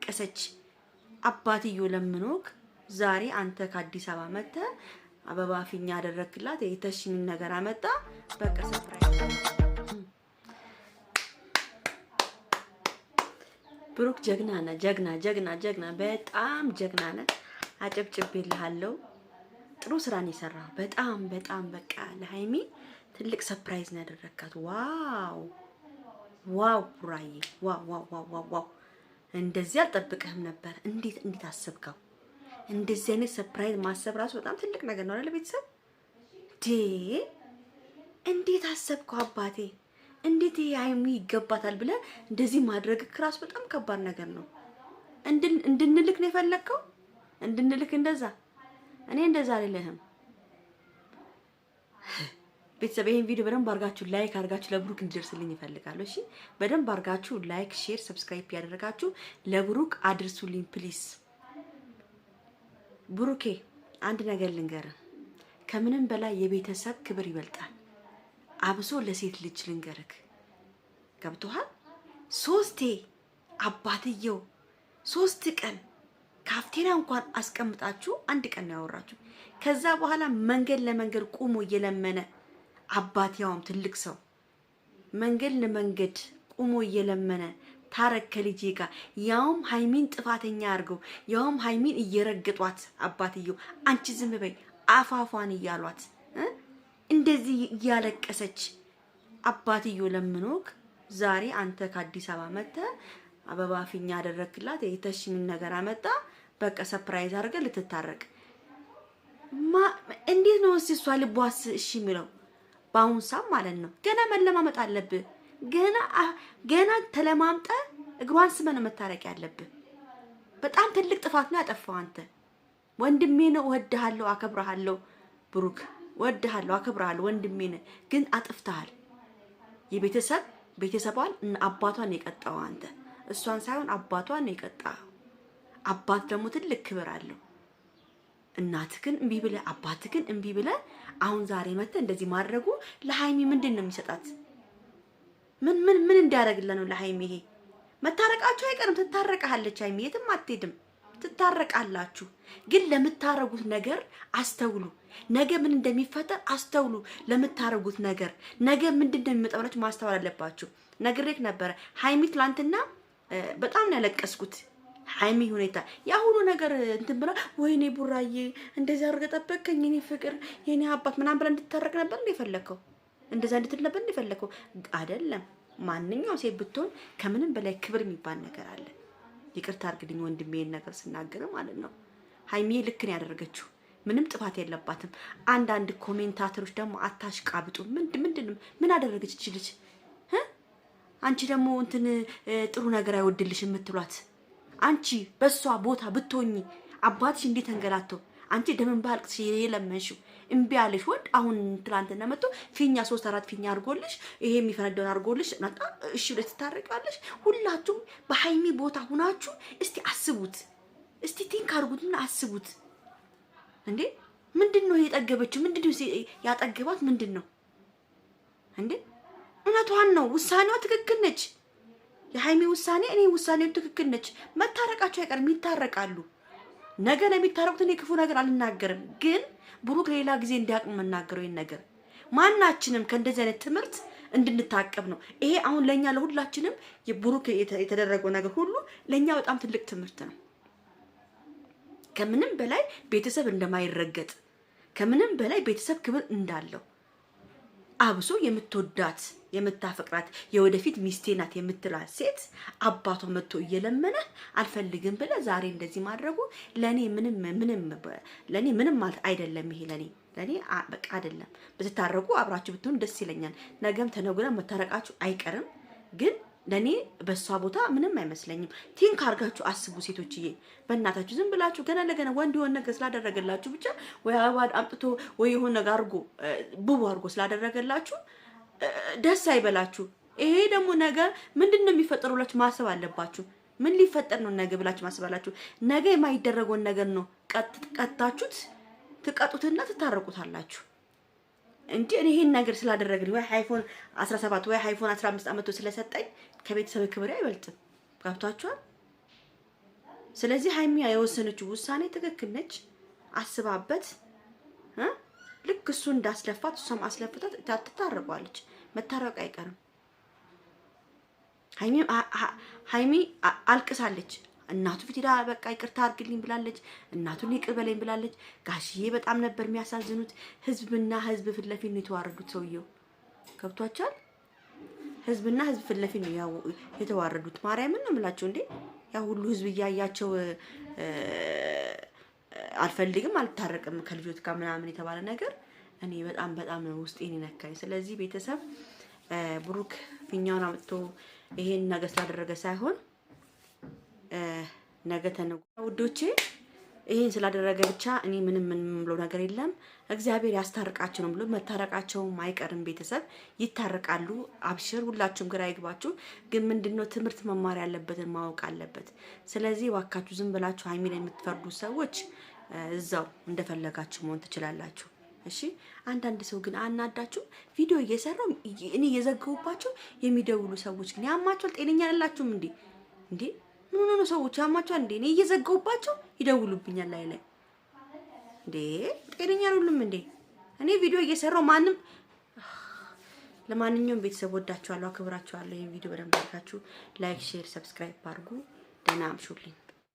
እያለቀሰች አባትዮ ለምኖክ ዛሬ አንተ ከአዲስ አበባ መጣ አበባ ፊኛ አደረክላት የተሽሚን ነገር አመጣ በቃ ሰርፕራይዝ ብሩክ ጀግና ነህ ጀግና በጣም ጀግና ነህ አጨብጭቤልሃለሁ ጥሩ ስራ ነው የሰራው በጣም በቃ ለሃይሚ ትልቅ ሰርፕራይዝ ነው ያደረካት ዋው ቡራዬ ዋው እንደዚህ አልጠብቀህም ነበር እንዴት አሰብከው እንደዚህ አይነት ሰርፕራይዝ ማሰብ ራሱ በጣም ትልቅ ነገር ነው አይደል ቤተሰብ እንዴት አሰብከው አባቴ እንዴት ሃይሚ ይገባታል ብለ እንደዚህ ማድረግ ክራስ በጣም ከባድ ነገር ነው እንድንልክ ነው የፈለከው እንድንልክ እንደዛ እኔ እንደዛ አይደለህም ቤተሰብ ይሄን ቪዲዮ በደንብ አርጋችሁ ላይክ አርጋችሁ ለብሩክ እንዲደርስልኝ ይፈልጋለሁ እሺ በደንብ አርጋችሁ ላይክ ሼር ሰብስክራይብ ያደረጋችሁ ለብሩክ አድርሱልኝ ፕሊዝ ብሩኬ አንድ ነገር ልንገር ከምንም በላይ የቤተሰብ ክብር ይበልጣል አብሶ ለሴት ልጅ ልንገርክ ገብቶሃል ሶስቴ አባትየው 3 ቀን ካፍቴሪያ እንኳን አስቀምጣችሁ አንድ ቀን ነው ያወራችሁ ከዛ በኋላ መንገድ ለመንገድ ቆሞ እየለመነ አባትያውም ትልቅ ሰው መንገድ ለመንገድ ቆሞ እየለመነ ታረከ ልጄ ጋር ያውም ሃይሚን ጥፋተኛ አርገው ያውም ሃይሚን እየረገጧት አባትየው አንቺ ዝም በይ አፋፋን እያሏት እንደዚህ እያለቀሰች አባትየው ለምኖክ ዛሬ አንተ ከአዲስ አበባ መጣ አበባ ፊኛ አደረክላት የተሽሚን ነገር አመጣ በቃ ሰርፕራይዝ አርገ ልትታረቅ እንዴት ነው እሷ ልቧስ እሺ የሚለው ባሁን ሳም ማለት ነው ገና መለማመጥ አለብህ ገና ተለማምጠ እግሯን ስመ ነው መታረቅ ያለብህ በጣም ትልቅ ጥፋት ነው ያጠፋው አንተ ወንድሜ ነው ወድሃለሁ አከብራለሁ ብሩክ ወድሃለሁ አከብራለሁ ወንድሜ ነው ግን አጥፍተሃል ቤተሰቧን አባቷን የቀጣው አንተ እሷን ሳይሆን አባቷን የቀጣው አባት ደግሞ ትልቅ ክብር አለው እናትክን እንቢ ብለ አባትክን እንቢ ብለ አሁን ዛሬ መተ እንደዚህ ማድረጉ ለሃይሚ ምንድነው የሚሰጣት ምን እንዲያደርግልህ ነው ለሃይሚ ይሄ መታረቃችሁ አይቀርም ትታረቃለች ሃይሚ የትም አትሄድም ትታረቃላችሁ ግን ለምታረጉት ነገር አስተውሉ ነገ ምን እንደሚፈጠር አስተውሉ ለምታረጉት ነገር ነገ ምንድነው የሚመጣው ማስተዋል አለባችሁ ነግሬክ ነበር ሃይሚ ትላንትና በጣም ነው ያለቀስኩት ሃይሚ ሁኔታ ያ ሁሉ ነገር እንትን ብላ ወይኔ ቡራዬ እንደዛ አርገ ጠበቀኝ የኔ ፍቅር የኔ አባት ምናምን ብላ እንድትታረቅ ነበር እንደፈለከው እንደዛ እንድትል ነበር እንደፈለከው አይደለም ማንኛው ሴት ብትሆን ከምንም በላይ ክብር የሚባል ነገር አለ ይቅርታ አርግልኝ ወንድሜን ነገር ስናገር ማለት ነው ሃይሚ ልክ ነው ያደረገችው ምንም ጥፋት የለባትም አንድ ኮሜንታተሮች ደግሞ አታሽቃብጡ ምንድነው ምን አደረገች እቺ ልጅ አንቺ ደግሞ እንትን ጥሩ ነገር አይወድልሽ የምትሏት አንቺ በሷ ቦታ ብትሆኚ አባትሽ እንዴት እንገላቶ አንቺ ደምን ባልቅሽ የለመንሽው እምቢ አለሽ ወድ አሁን ትላንትና መጥቶ ፊኛ 3-4 ፊኛ አርጎልሽ ይሄ የሚፈነደውን አርጎልሽ ናጣ እሺ ብለሽ ታረቃለሽ ሁላችሁም በሃይሚ ቦታ ሆናችሁ እስቲ አስቡት እስቲ ቲንክ አርጉትና አስቡት እንዴ ምንድነው የጠገበችው ምንድነው ያጠገባት ምንድነው እንዴ እውነቷን ነው ውሳኔዋ ትክክል ነች የሃይሚ ውሳኔ እኔ ውሳኔው ትክክል ነች መታረቃቸው አይቀርም ይታረቃሉ ነገ ነው የሚታረቁት እኔ ክፉ ነገር አልናገርም ግን ብሩክ ሌላ ጊዜ እንዲያቅም መናገረው ይሄን ነገር ማናችንም ከእንደዚህ አይነት ትምህርት እንድንታቀብ ነው ይሄ አሁን ለኛ ለሁላችንም የብሩክ የተደረገው ነገር ሁሉ ለኛ በጣም ትልቅ ትምህርት ነው ከምንም በላይ ቤተሰብ እንደማይረገጥ ከምንም በላይ ቤተሰብ ክብር እንዳለው አብሶ የምትወዳት የምታፈቅራት የወደፊት ሚስቴ ናት የምትላት ሴት አባቷ መጥቶ እየለመነ አልፈልግም ብለ ዛሬ እንደዚህ ማድረጉ ለኔ ምንም ማለት አይደለም ይሄ ለኔ በቃ አይደለም በተታረቁ አብራችሁ ብትሆን ደስ ይለኛል ነገም ተነግረን መታረቃችሁ አይቀርም ግን ለኔ በሷ ቦታ ምንም አይመስለኝም ቲንክ አርጋችሁ አስቡ ሴቶችዬ በእናታችሁ ዝም ብላችሁ ገና ለገና ወንድ የሆነ ነገር ስላደረገላችሁ ብቻ ወይ አባድ አምጥቶ ወይ የሆነ ነገር አርጎ ቡቡ አርጎ ስላደረገላችሁ ደስ አይበላችሁ ይሄ ደግሞ ነገ ምንድነው የሚፈጠሩላችሁ ማሰብ አለባችሁ ምን ሊፈጠር ነው ነገ ብላችሁ ማሰባላችሁ ነገ የማይደረገው ነገር ነው ቀጣችሁት ትቀጡትና ትታረቁታላችሁ እንጂ እኔ ይሄን ነገር ስላደረግልኝ ወይ አይፎን 17 ወይ አይፎን 15 አመት ስለሰጠኝ ከቤተሰብ ክብር አይበልጥም ጋብታችኋል ስለዚህ ሀይሚ የወሰነችው ውሳኔ ትክክል ነች። አስባበት ልክ እሱ እንዳስለፋት እሷም አስለፍታት ትታረቋለች። መታረቅ አይቀርም። ሀይሚ አልቅሳለች። እናቱ ፊት ሄዳ በቃ ይቅርታ አድርግልኝ ብላለች። እናቱን ይቅር በለኝ ብላለች። ጋሽዬ በጣም ነበር የሚያሳዝኑት። ህዝብና ህዝብ ፊት ለፊት ነው የተዋረዱት። ሰውየው ገብቷቸዋል። ህዝብና ህዝብ ፊት ለፊት ነው የተዋረዱት። ማርያምን ነው የምላቸው እንዴ! ያ ሁሉ ህዝብ እያያቸው አልፈልግም አልታረቅም ከልጆት ጋር ምናምን የተባለ ነገር እኔ በጣም ውስጤን ይነካኝ። ስለዚህ ቤተሰብ ብሩክ ፊኛውን አምጥቶ ይሄን ነገር ስላደረገ ሳይሆን ነገ ተነገ ውዶቼ ይሄን ስላደረገ ብቻ እኔ ምንም ብሎ ነገር የለም። እግዚአብሔር ያስታርቃቸው ነው ብሎ መታረቃቸው አይቀርም። ቤተሰብ ይታረቃሉ። አብሽር፣ ሁላችሁም ግራ ይግባችሁ። ግን ምንድነው ትምህርት መማር ያለበትን ማወቅ አለበት። ስለዚህ ዋካችሁ ዝም ብላችሁ ሀይሚ ላይ የምትፈርዱ ሰዎች እዛው እንደፈለጋችሁ መሆን ትችላላችሁ። እሺ አንዳንድ ሰው ግን አናዳችሁ ቪዲዮ እየሰራው እኔ እየዘገቡባቸው የሚደውሉ ሰዎች ግን ያማቸዋል። ጤነኛ አይደላችሁም እንዴ? እንዴ ምን ሆነ ነው ሰዎች ያማቸዋል እንዴ? እኔ እየዘገቡባቸው ይደውሉብኛል ላይ እንዴ? ጤነኛ አይደሉም እንዴ? እኔ ቪዲዮ እየሰራው ማንም ለማንኛውም ቤተሰብ ወዳችኋለሁ፣ አክብራችኋለሁ። ይሄን ቪዲዮ በደንብ አድርጋችሁ ላይክ፣ ሼር፣ ሰብስክራይብ አድርጉ። ደህና አምሹልኝ።